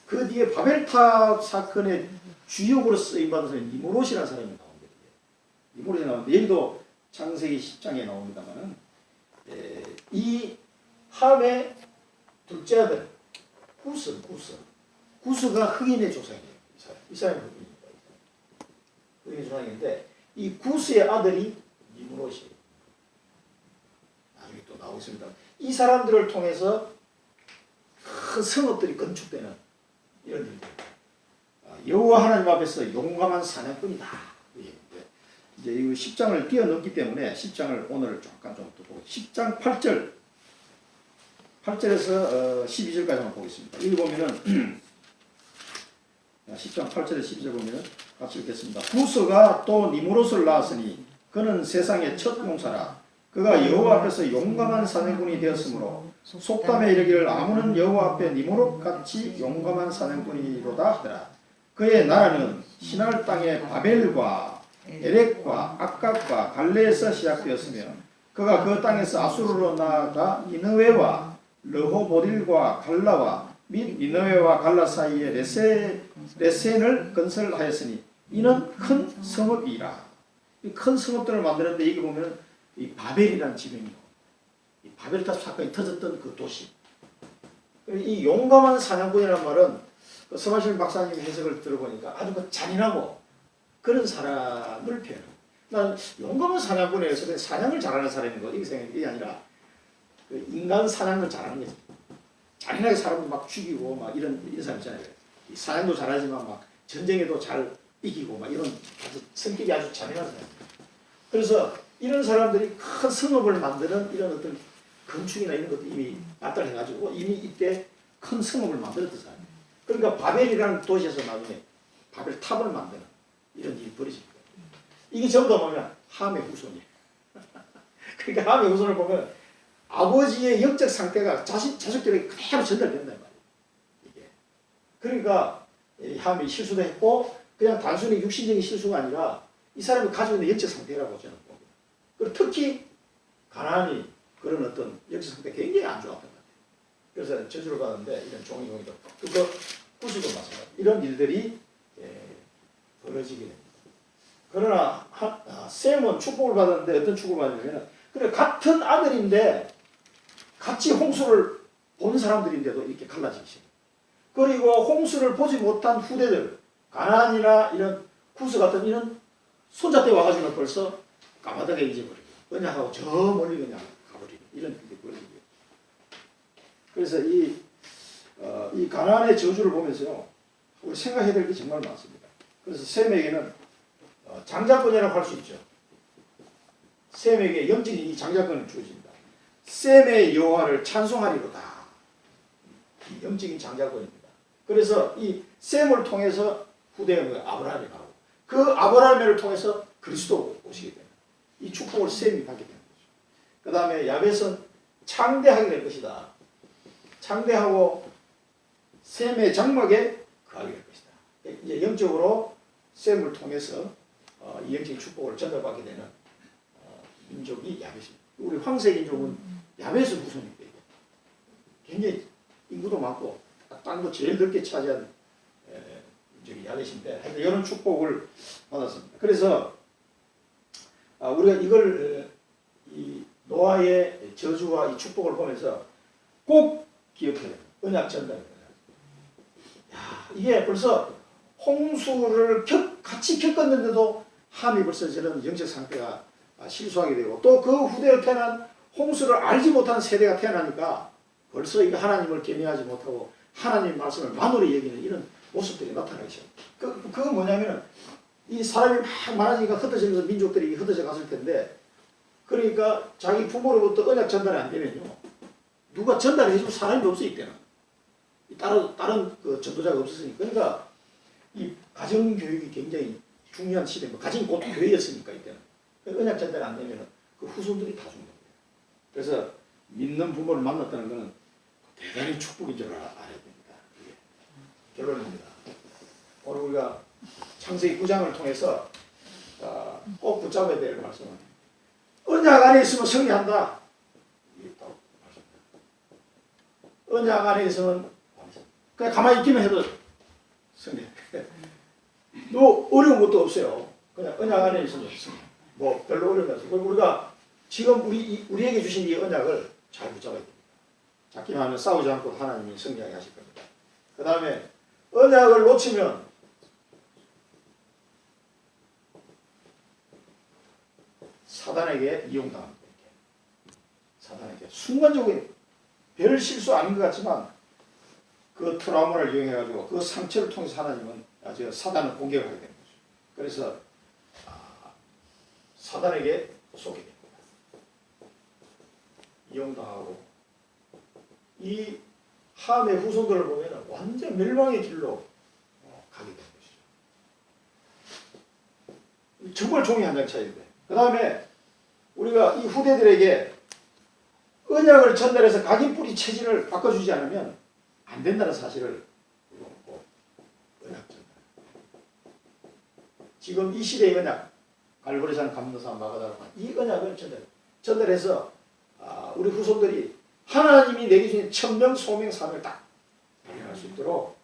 그 뒤에 바벨탑 사건의 주역으로 쓰임받은 사람이 니무롯이라는 사람이 나옵니다. 니무롯이 나오는데 여기도 창세기 10장에 나옵니다만은 이 함의 둘째 아들 구스가 흑인의 조상이에요. 이 사람이 흑인입니다. 흑인의 조상인데 이 구스의 아들이 니무롯이에요. 나중에 또 나오겠습니다. 이 사람들을 통해서 큰 성읍들이 건축되는 이런 일들. 여호와 하나님 앞에서 용감한 사냥꾼이다. 이제 이 10장을 뛰어넘기 때문에 10장을 오늘 잠깐 좀 보고 10장 8절 8절에서 12절까지 한번 보겠습니다. 여기 보면은 10장 8절에 12절 보면은 같이 읽겠습니다. 구스가 또 니무롯을 낳았으니 그는 세상의 첫 용사라. 그가 여호와 앞에서 용감한 사냥꾼이 되었으므로 속담에 이르기를 아무는 여호와 앞에 니무롯같이 용감한 사냥꾼이로다 하더라. 그의 나라는 시날 땅의 바벨과 에렉과 악각과 갈레에서 시작되었으며 그가 그 땅에서 아수르로 나아가 니느웨와 르호보딜과 갈라와 및 니느웨와 갈라 사이에 레센을 건설하였으니 이는 큰 성읍이라. 이 큰 성읍들을 만드는데 여기 보면 이 바벨이라는 지명이고 이 바벨탑 사건이 터졌던 그 도시. 이 용감한 사냥꾼이라는 말은 그 서마실 박사님 해석을 들어보니까 아주 그 잔인하고 그런 사람을 표현해요. 난 용감한 사냥꾼이어서 그냥 사냥을 잘하는 사람인 거 이게 생각이 이게 아니라 그 인간 사냥을 잘하는 거지. 잔인하게 사람을 막 죽이고 막 이런 사람 있잖아요. 사냥도 잘하지만 막 전쟁에도 잘 이기고 막 이런 아주 성격이 아주 잔인한 사람. 그래서 이런 사람들이 큰 성읍을 만드는 이런 어떤 건축이나 이런 것도 이미 발달해가지고 이미 이때 큰 성읍을 만들었던 사람이에요. 그러니까 바벨이라는 도시에서 나중에 바벨 탑을 만드는 이런 일이 벌어집니다. 이게 전부 다 뭐냐? 함의 후손이에요. 그러니까 함의 후손을 보면 아버지의 영적 상태가 자식들에게 그대로 전달된단 말이에요. 이게. 그러니까 함이 실수도 했고 그냥 단순히 육신적인 실수가 아니라 이 사람이 가지고 있는 영적 상태라고 저는 봅니다. 그리고 특히 가나안이 그런 어떤 영적 상태가 굉장히 안 좋았던 것 같아요. 그래서 저주를 받았는데 이런 종이도 그거 구수도 마찬가지. 이런 일들이 벌어지게 됩니다. 그러나 셈은 축복을 받았는데 어떤 축복을 받냐면 그래 같은 아들인데 같이 홍수를 본 사람들인데도 이렇게 갈라지기 시작해요. 그리고 홍수를 보지 못한 후대들 가나안이나 이런 구스 같은 이런 손자때 와가지고 벌써 까마득하게 잊어버리고 언약하고 저 멀리 그냥 가버리고 이런 일이 벌어지게. 그래서 이 가나안의 저주를 보면서요 우리 생각해야 될 게 정말 많습니다. 그래서 셈에게는 장자권이라고 할 수 있죠. 셈에게 영적인 이 장자권을 주어집니다. 셈의 여호와를 찬송하리로다. 이 영적인 장자권입니다. 그래서 이 셈을 통해서 후대의 아브라함이 가고 그 아브라함을 통해서 그리스도 오시게 됩니다. 이 축복을 셈이 받게 되는 거죠. 그 다음에 야벳은 창대하게 될 것이다. 창대하고 셈의 장막에 거하게 될 것이다. 이제 영적으로 셈을 통해서 이 영적인 축복을 전달받게 되는 민족이 야벳입니다. 우리 황색인족은 야벳의 후손입니다. 굉장히 인구도 많고 땅도 제일 넓게 차지한 민족이 야벳인데 이런 축복을 받았습니다. 그래서 우리가 이걸 이 노아의 저주와 이 축복을 보면서 꼭 기억해야 돼요. 언약 전달입니다. 이게 벌써 홍수를 같이 겪었는데도 함이 벌써 저런 영적 상태가 실수하게 되고 또 그 후대에 태어난 홍수를 알지 못한 세대가 태어나니까 벌써 이거 하나님을 경외하지 못하고 하나님 말씀을 만으로 여기는 이런 모습들이 나타나기 시작합니다. 그건 뭐냐면은 이 사람이 막 많아지니까 흩어지면서 민족들이 흩어져 갔을 텐데 그러니까 자기 부모로부터 언약 전달이 안 되면요 누가 전달해 줄 사람이 없어 이때는 다른 그 전도자가 없었으니까 그러니까 이 가정교육이 굉장히 중요한 시대입니다. 가정이 곧 교회였으니까 이때는 언약 전달이 안 되면 그 후손들이 다 죽는 거예요. 그래서 믿는 부모를 만났다는 것은 대단히 축복인 줄 알아야 됩니다. 이게 결론입니다. 오늘 우리가 창세기 9장을 통해서 꼭 붙잡아야 될 말씀은 언약 안에 있으면 승리한다. 이게 또 말씀입니다. 언약 안에 있으면 그냥 가만히 있기만 해도 승리. 뭐 어려운 것도 없어요. 그냥 언약 안에 있으면 승리. 뭐 별로 어려운 거 없어요. 우리가 지금 우리에게 주신 이 언약을 잘 붙잡아야 됩니다. 잡기만 하면 싸우지 않고 하나님이 승리하게 하실 겁니다. 그 다음에 언약을 놓치면 사단에게 이용당합니다. 사단에게 순간적인 별 실수 아닌 것 같지만 그 트라우마를 이용해가지고 그 상처를 통해서 하나님은 사단을 공격하게 된 거죠. 그래서 사단에게 쏟게 된 거예요. 이용당하고 이 함의 후손들을 보면 완전 멸망의 길로 가게 된 것이죠. 정말 종이 한 장 차이인데 그 다음에 우리가 이 후대들에게 언약을 전달해서 각인뿌리 체질을 바꿔주지 않으면 안 된다는 사실을 언약 전달. 지금 이 시대의 언약, 갈보리산 감노산 마가다라 이 언약을 전달해서 우리 후손들이 하나님이 내게 주신 천명 소명 사명을 딱 발견할 수 있도록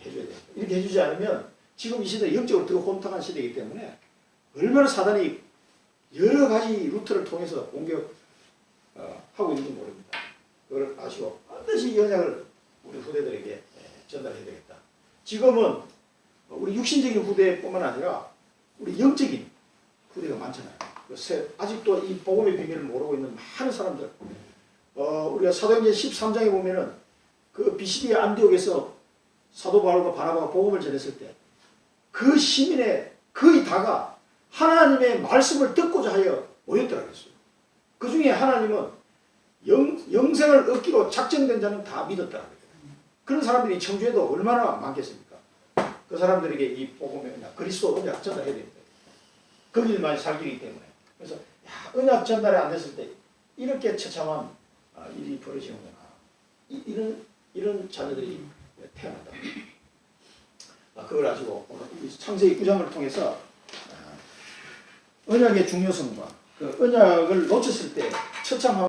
해줘야 됩니다. 이렇게 해주지 않으면 지금 이 시대 영적으로 더 혼탁한 시대이기 때문에 얼마나 사단이 여러 가지 루트를 통해서 공격하고 있는지 모릅니다. 그걸 아시고 반드시 이 언약을 우리 후대들에게 전달해야 되겠다. 지금은 우리 육신적인 후대뿐만 아니라 우리 영적인 후대가 많잖아요. 아직도 이 복음의 비밀을 모르고 있는 많은 사람들. 우리가 사도행전 13장에 보면은 그 비시디아 안디옥에서 사도 바울과 바나바가 복음을 전했을 때 그 시민의 거의 다가 하나님의 말씀을 듣고자 하여 모였더라 그랬어요. 그 중에 하나님은 영생을 얻기로 작정된 자는 다 믿었다 그래요. 그런 사람들이 청주에도 얼마나 많겠습니까? 그 사람들에게 이 복음의 언약, 그리스도 언약 전달해야 됩니다. 거기만 살기 때문에. 그래서 언약 전달이 안 됐을 때 이렇게 처참한 일이 벌어지는구나. 이런 자녀들이 태어난다. 그걸 가지고 창세기 9장을 통해서 언약의 중요성과 그 언약을 놓쳤을 때 처참함